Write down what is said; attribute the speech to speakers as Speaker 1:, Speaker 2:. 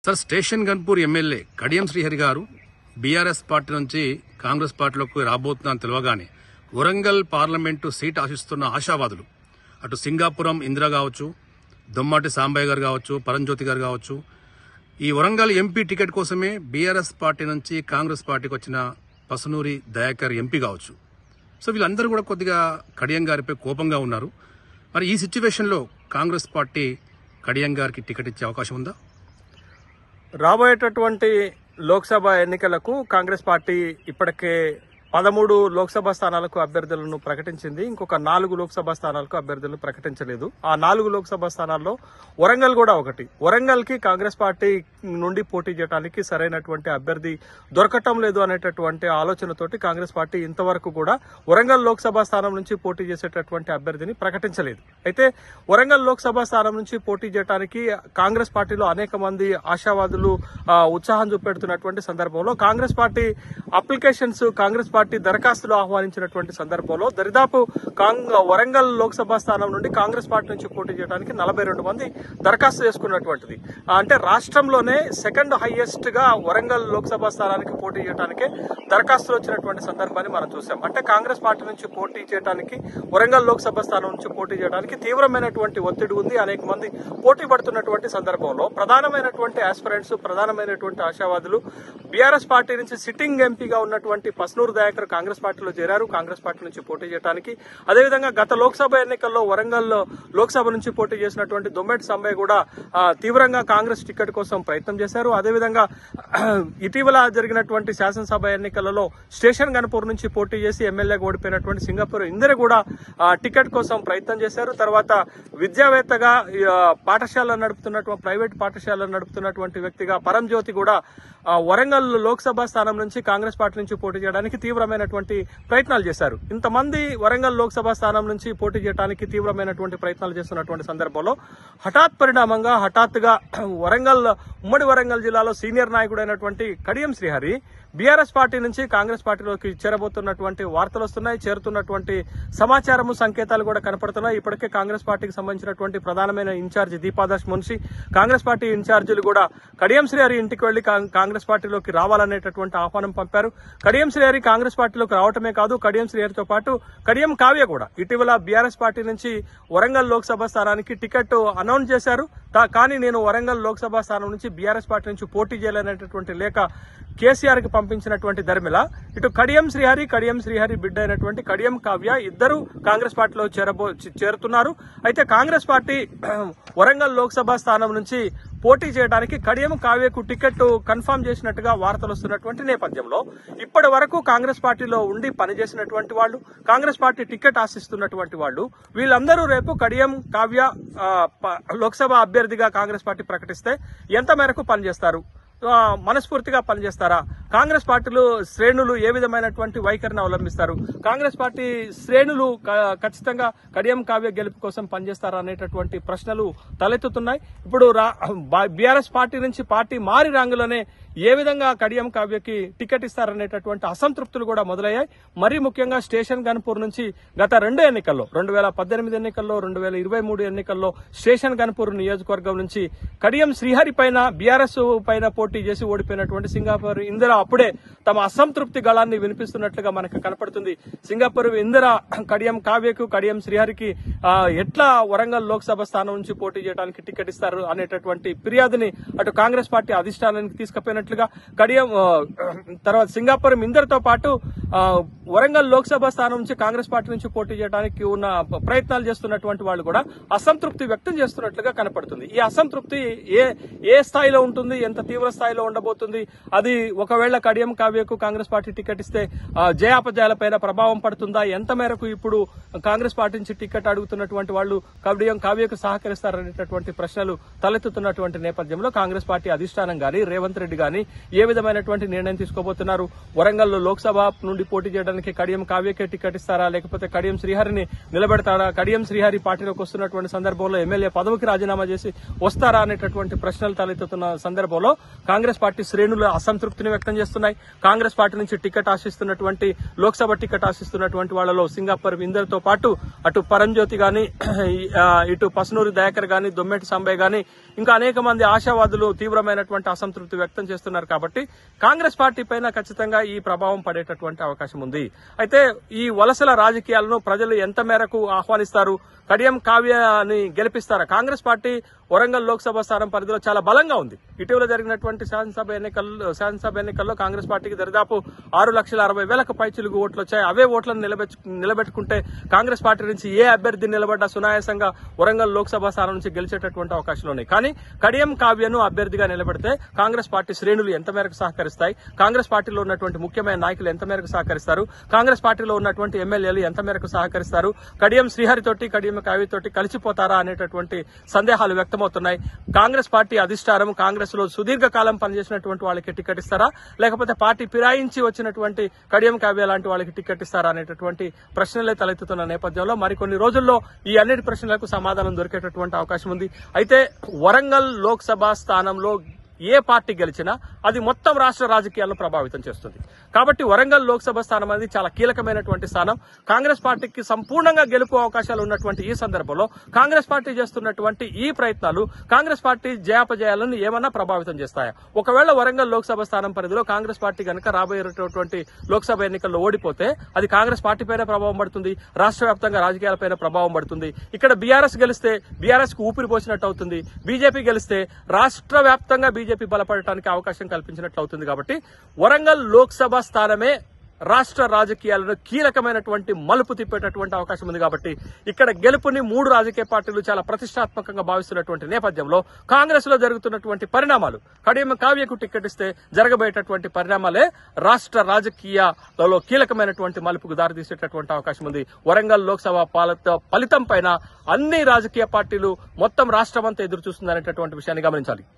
Speaker 1: Sir, station Ghanpur MLA Kadiyam Srihari garu BRS party నుంచి కాంగ్రెస్ పార్టీలోకి రాబోతున్నారని తెలియగానే వరంగల్ పార్లమెంటు సీట్ ఆశిస్తున్న ఆశావాదులు అటు సింగాపురం ఇందిరా కావచ్చు, దొమ్మాటి సాంబయ్య గారు కావచ్చు, పరంజ్యోతి గారు కావచ్చు, ఈ వరంగల్ ఎంపీ టికెట్ కోసమే బీఆర్ఎస్ పార్టీ నుంచి కాంగ్రెస్ పార్టీకి వచ్చిన పసునూరి దయాకర్ ఎంపీ కావచ్చు. సో వీళ్ళందరూ కూడా కొద్దిగా కడియం గారిపై కోపంగా ఉన్నారు. మరి ఈ సిచ్యువేషన్లో కాంగ్రెస్ పార్టీ కడియం గారికి టికెట్ ఇచ్చే అవకాశం ఉందా?
Speaker 2: రాబోయేటటువంటి లోక్సభ ఎన్నికలకు కాంగ్రెస్ పార్టీ ఇప్పటికే 13 లోక్సభ స్థానాలకు అభ్యర్థులను ప్రకటించింది. ఇంకొక 4 లోక్సభ స్థానాలకు అభ్యర్థులను ప్రకటించలేదు. ఆ 4 లోక్సభ స్థానాల్లో వరంగల్ కూడా ఒకటి. వరంగల్ కి కాంగ్రెస్ పార్టీ నుండి పోటీ చేయడానికి సరైనటువంటి అభ్యర్థి దొరకటం లేదు అనేటటువంటి ఆలోచనతోటి కాంగ్రెస్ పార్టీ ఇంతవరకు కూడా వరంగల్ లోక్సభ స్థానం నుంచి పోటీ చేసేటటువంటి అభ్యర్థిని ప్రకటించలేదు. అయితే వరంగల్ లోక్సభ స్థానం నుంచి పోటీ చేయడానికి కాంగ్రెస్ పార్టీలో అనేక మంది ఆశావాదులు ఉత్సాహం చూపెడుతున్నటువంటి సందర్భంలో Congress party applications, Congress party దరఖాస్తులు ఆహ్వానించినటువంటి సందర్భంలో దరిదాపు వరంగల్ లోక్సభ స్థానం నుండి కాంగ్రెస్ పార్టీ నుంచి పోటీ చేయడానికి 42 మంది దరఖాస్తు చేసుకున్నటువంటిది. అంటే రాష్ట్రంలోనే సెకండ్ హైయెస్ట్ గా వరంగల్ లోక్సభ స్థానానికి పోటీ చేయడానికి దరఖాస్తులు వచ్చినటువంటి సందర్భాన్ని మనం చూసాం. అంటే కాంగ్రెస్ పార్టీ నుంచి పోటీ చేయడానికి, వరంగల్ లోక్సభ స్థానం నుంచి పోటీ చేయడానికి తీవ్రమైనటువంటి ఒత్తిడి ఉంది. అనేక మంది పోటీ పడుతున్నటువంటి సందర్భంలో ప్రధానమైనటువంటి ఆస్పిరెంట్స్, ప్రధానమైనటువంటి ఆశావాదులు బీఆర్ఎస్ పార్టీ నుంచి సిట్టింగ్ ఎంపీగా ఉన్నటువంటి పసునూరు దయాకర్ కాంగ్రెస్ పార్టీలో చేరారు. కాంగ్రెస్ పార్టీ నుంచి పోటీ చేయడానికి, అదేవిధంగా గత లోక్సభ ఎన్నికల్లో వరంగల్ లోక్సభ నుంచి పోటీ చేసినటువంటి దొమ్మాటి సాంబయ్య కూడా తీవ్రంగా కాంగ్రెస్ టికెట్ కోసం ప్రయత్నం చేశారు. అదేవిధంగా ఇటీవల జరిగినటువంటి శాసనసభ ఎన్నికలలో స్టేషన్ గన్పూర్ నుంచి పోటీ చేసి ఎమ్మెల్యేగా ఓడిపోయినటువంటి సింగపూర్ ఇందిర కూడా టికెట్ కోసం ప్రయత్నం చేశారు. తర్వాత విద్యావేత్తగా పాఠశాలను నడుపుతున్నటువంటి, ప్రైవేట్ పాఠశాలను నడుపుతున్నటువంటి వ్యక్తిగా పరంజ్యోతి కూడా వరంగల్ లోక్సభ స్థానం నుంచి కాంగ్రెస్ పార్టీ నుంచి పోటీ చేయడానికి తీవ్రమైనటువంటి ప్రయత్నాలు చేశారు. ఇంతమంది వరంగల్ లోక్సభ స్థానం నుంచి పోటీ చేయడానికి తీవ్రమైనటువంటి ప్రయత్నాలు చేస్తున్నటువంటి సందర్భంలో హఠాత్తుగా ఉమ్మడి వరంగల్ జిల్లాలో సీనియర్ నాయకుడైనటువంటి కడియం శ్రీహరి బీఆర్ఎస్ పార్టీ నుంచి కాంగ్రెస్ పార్టీలోకి చేరబోతున్నటువంటి వార్తలు వస్తున్నాయి. చేరుతున్నటువంటి సమాచారము, సంకేతాలు కూడా కనపడుతున్నాయి. ఇప్పటికే కాంగ్రెస్ పార్టీకి సంబంధించినటువంటి ప్రధానమైన ఇన్ఛార్జి దీపాదాస్ మున్షి, కాంగ్రెస్ పార్టీ ఇన్ఛార్జీలు కూడా కడియం శ్రీహరి ఇంటికి వెళ్లి కాంగ్రెస్ పార్టీలోకి రావాలనేటటువంటి ఆహ్వానం పంపారు. కడియం శ్రీహరి కాంగ్రెస్ పార్టీలోకి రావటమే కాదు, కడియం శ్రీహరితో పాటు కడియం కావ్య కూడా ఇటీవల బీఆర్ఎస్ పార్టీ నుంచి వరంగల్ లోక్సభ స్థానానికి టికెట్ అనౌన్స్ చేశారు. కానీ నేను వరంగల్ లోక్సభ స్థానం నుంచి బీఆర్ఎస్ పార్టీ నుంచి పోటీ చేయాలనేటటువంటి లేఖ కేసీఆర్ కి పంపించినటువంటి ధర్మిల, ఇటు కడియం శ్రీహరి బిడ్డ అయినటువంటి కడియం కావ్య ఇద్దరు కాంగ్రెస్ పార్టీలో చేరుతున్నారు. అయితే కాంగ్రెస్ పార్టీ వరంగల్ లోక్సభ స్థానం నుంచి పోటీ చేయడానికి కడియం కావ్యకు టికెట్ కన్ఫర్మ్ చేసినట్టుగా వార్తలు వస్తున్నటువంటి నేపథ్యంలో ఇప్పటి వరకు కాంగ్రెస్ పార్టీలో ఉండి పనిచేసినటువంటి వాళ్ళు, కాంగ్రెస్ పార్టీ టికెట్ ఆశిస్తున్నటువంటి వాళ్ళు, వీళ్ళందరూ రేపు కడియం కావ్య లోక్సభ అభ్యర్థిగా కాంగ్రెస్ పార్టీ ప్రకటిస్తే ఎంత మేరకు పనిచేస్తారు, మనస్ఫూర్తిగా పనిచేస్తారా, కాంగ్రెస్ పార్టీలో శ్రేణులు ఏ విధమైనటువంటి వైఖరిని అవలంబిస్తారు, కాంగ్రెస్ పార్టీ శ్రేణులు ఖచ్చితంగా కడియం కావ్య గెలుపు కోసం పనిచేస్తారా అనేటటువంటి ప్రశ్నలు తలెత్తుతున్నాయి. ఇప్పుడు బీఆర్ఎస్ పార్టీ నుంచి పార్టీ మారి రంగులోనే ఏ విధంగా కడియం కావ్యకి టికెట్ ఇస్తారనేటటువంటి అసంతృప్తులు కూడా మొదలయ్యాయి. మరీ ముఖ్యంగా స్టేషన్ గన్పూర్ నుంచి గత 2 ఎన్నికల్లో, 2018 ఎన్నికల్లో, 2023 ఎన్నికల్లో స్టేషన్ గన్పూర్ నియోజకవర్గం నుంచి కడియం శ్రీహరి పైన, బీఆర్ఎస్ పైన పోటీ చేసి ఓడిపోయినటువంటి సింగాపూర్ ఇందిర అప్పుడే తమ అసంతృప్తి గళాన్ని వినిపిస్తున్నట్లుగా మనకు కనపడుతుంది. సింగాపూర్ ఇందిర కడియం కావ్యకు, కడియం శ్రీహరికి ఎట్లా వరంగల్ లోక్సభ స్థానం నుంచి పోటీ చేయడానికి టికెట్ ఇస్తారు అనేటటువంటి ఫిర్యాదుని అటు కాంగ్రెస్ పార్టీ అధిష్టానానికి తీసుకుపోయినట్లుగా కడియం తర్వాత సింగాపూర్ ఇందరితో పాటు వరంగల్ లోక్సభ స్థానం నుంచి కాంగ్రెస్ పార్టీ నుంచి పోటీ చేయడానికి ఉన్న ప్రయత్నాలు చేస్తున్నటువంటి వాళ్ళు కూడా అసంతృప్తి వ్యక్తం చేస్తున్నట్లుగా కనపడుతుంది. ఈ అసంతృప్తి ఏ స్థాయిలో ఉంటుంది, ఎంత తీవ్ర స్థాయిలో ఉండబోతుంది, అది ఒకవేళ కడియం కావ్యకు కాంగ్రెస్ పార్టీ టికెట్ ఇస్తే జయాపజయాలపైన ప్రభావం పడుతుందా, ఎంత మేరకు ఇప్పుడు కాంగ్రెస్ పార్టీ నుంచి టికెట్ అడుగుతున్నటువంటి వాళ్ళు కడియం కావ్యకు సహకరిస్తారనేటటువంటి ప్రశ్నలు తలెత్తుతున్నటువంటి నేపథ్యంలో కాంగ్రెస్ పార్టీ అధిష్టానం గాని, రేవంత్ రెడ్డి గాని ఏ విధమైనటువంటి నిర్ణయం తీసుకోబోతున్నారు, వరంగల్ లోక్సభ నుండి నుండి పోటీ చేయడానికి కడియం కావ్యకే టికెట్ ఇస్తారా, లేకపోతే కడియం శ్రీహరిని నిలబెడతారా, కడియం శ్రీహరి పార్టీలోకి వస్తున్నటువంటి సందర్భంలో ఎమ్మెల్యే పదవికి రాజీనామా చేసి వస్తారా అనేటటువంటి ప్రశ్నలు తలెత్తుతున్న సందర్భంలో కాంగ్రెస్ పార్టీ శ్రేణులు అసంతృప్తిని వ్యక్తం చేస్తున్నాయి. కాంగ్రెస్ పార్టీ నుంచి టికెట్ ఆశిస్తున్నటువంటి లోక్సభ టికెట్ ఆశిస్తున్నటువంటి వాళ్ళలో సింగాపూర్ ఇందర్తో పాటు అటు పరంజ్యోతి గాని, ఇటు పసునూరి దయాకర్ గాని, దొమ్మెటి సాంబయ్య గాని, ఇంకా అనేక మంది ఆశావాదులు తీవ్రమైనటువంటి అసంతృప్తి వ్యక్తం చేస్తున్నారు. కాబట్టి కాంగ్రెస్ పార్టీ పైన ఖచ్చితంగా ఈ ప్రభావం పడేటటువంటి అవకాశం ఉంది. అయితే ఈ వలసల రాజకీయాలను ప్రజలు ఎంత మేరకు ఆహ్వానిస్తారు, కడియం కావ్యని గెలిపిస్తారా? కాంగ్రెస్ పార్టీ వరంగల్ లోక్సభ స్థానం పరిధిలో చాలా బలంగా ఉంది. ఇటీవల జరిగినటువంటి శాసనసభ ఎన్నికల్లో కాంగ్రెస్ పార్టీకి దరిదాపు 6,60,000 పైచిలుగు ఓట్లు వచ్చాయి. అవే ఓట్లను నిలబెట్టుకుంటే కాంగ్రెస్ పార్టీ నుంచి ఏ అభ్యర్థి నిలబడ్డా సునాయాసంగా వరంగల్ లోక్సభ స్థానం నుంచి గెలిచేటటువంటి అవకాశాలు ఉన్నాయి. కానీ కడియం కావ్యను అభ్యర్థిగా నిలబెడితే కాంగ్రెస్ పార్టీ శ్రేణులు ఎంత మేరకు సహకరిస్తాయి, కాంగ్రెస్ పార్టీలో ఉన్నటువంటి ముఖ్యమైన నాయకులు ఎంత మేరకు సహకరిస్తారు, కాంగ్రెస్ పార్టీలో ఉన్నటువంటి ఎమ్మెల్యేలు ఎంత మేరకు సహకరిస్తారు, కడియం శ్రీహరితోటి కడియం కావ్యతోటి కలిసిపోతారా అనేటటువంటి సందేహాలు వ్యక్తమవుతున్నాయి. కాంగ్రెస్ పార్టీ అధిష్టానం కాంగ్రెస్ లో సుదీర్ఘకాలం పనిచేసినటువంటి వాళ్ళకి టికెట్ ఇస్తారా, లేకపోతే పార్టీ ఫిరాయించి వచ్చినటువంటి కడియం కావ్య లాంటి వాళ్ళకి టికెట్ ఇస్తారా అనేటటువంటి ప్రశ్నలే తలెత్తుతున్న నేపథ్యంలో మరికొన్ని రోజుల్లో ఈ అన్నిటి ప్రశ్నలకు సమాధానం దొరికేటటువంటి అవకాశం ఉంది. అయితే వరంగల్ లోక్సభ స్థానంలో ఏ పార్టీ గెలిచినా అది మొత్తం రాష్ట్ర రాజకీయాలను ప్రభావితం చేస్తుంది. కాబట్టి వరంగల్ లోక్సభ స్థానం అనేది చాలా కీలకమైనటువంటి స్థానం. కాంగ్రెస్ పార్టీకి సంపూర్ణంగా గెలుపు అవకాశాలు ఉన్నటువంటి ఈ సందర్భంలో కాంగ్రెస్ పార్టీ చేస్తున్నటువంటి ఈ ప్రయత్నాలు కాంగ్రెస్ పార్టీ జయాపజయాలను ఏమన్నా ప్రభావితం చేస్తాయా? ఒకవేళ వరంగల్ లోక్సభ స్థానం పరిధిలో కాంగ్రెస్ పార్టీ కనుక రాబోయేటటువంటి లోక్సభ ఎన్నికల్లో ఓడిపోతే అది కాంగ్రెస్ పార్టీ పైన ప్రభావం పడుతుంది, రాష్ట్ర వ్యాప్తంగా రాజకీయాలపైన ప్రభావం పడుతుంది. ఇక్కడ బీఆర్ఎస్ గెలిస్తే బీఆర్ఎస్ కు ఊపిరి పోసినట్టు అవుతుంది, బీజేపీ గెలిస్తే రాష్ట్ర వ్యాప్తంగా బీజేపీ బలపడటానికి అవకాశం కల్పించినట్లు అవుతుంది. కాబట్టి వరంగల్ లోక్సభ స్థానమే రాష్ట్ర రాజకీయాలను కీలకమైనటువంటి మలుపు తిప్పేటటువంటి అవకాశం ఉంది. కాబట్టి ఇక్కడ గెలుపుని 3 రాజకీయ పార్టీలు చాలా ప్రతిష్టాత్మకంగా భావిస్తున్నటువంటి నేపథ్యంలో కాంగ్రెస్ లో జరుగుతున్నటువంటి పరిణామాలు, కడియం కావ్యకు టికెట్ ఇస్తే జరగబోయేటటువంటి పరిణామాలే రాష్ట్ర రాజకీయాలలో కీలకమైనటువంటి మలుపుకు దారితీసేటటువంటి అవకాశం ఉంది. వరంగల్ లోక్సభ ఫలితం పైన అన్ని రాజకీయ పార్టీలు మొత్తం రాష్ట్రమంతా ఎదురు చూస్తుందనేటటువంటి విషయాన్ని గమనించాలి.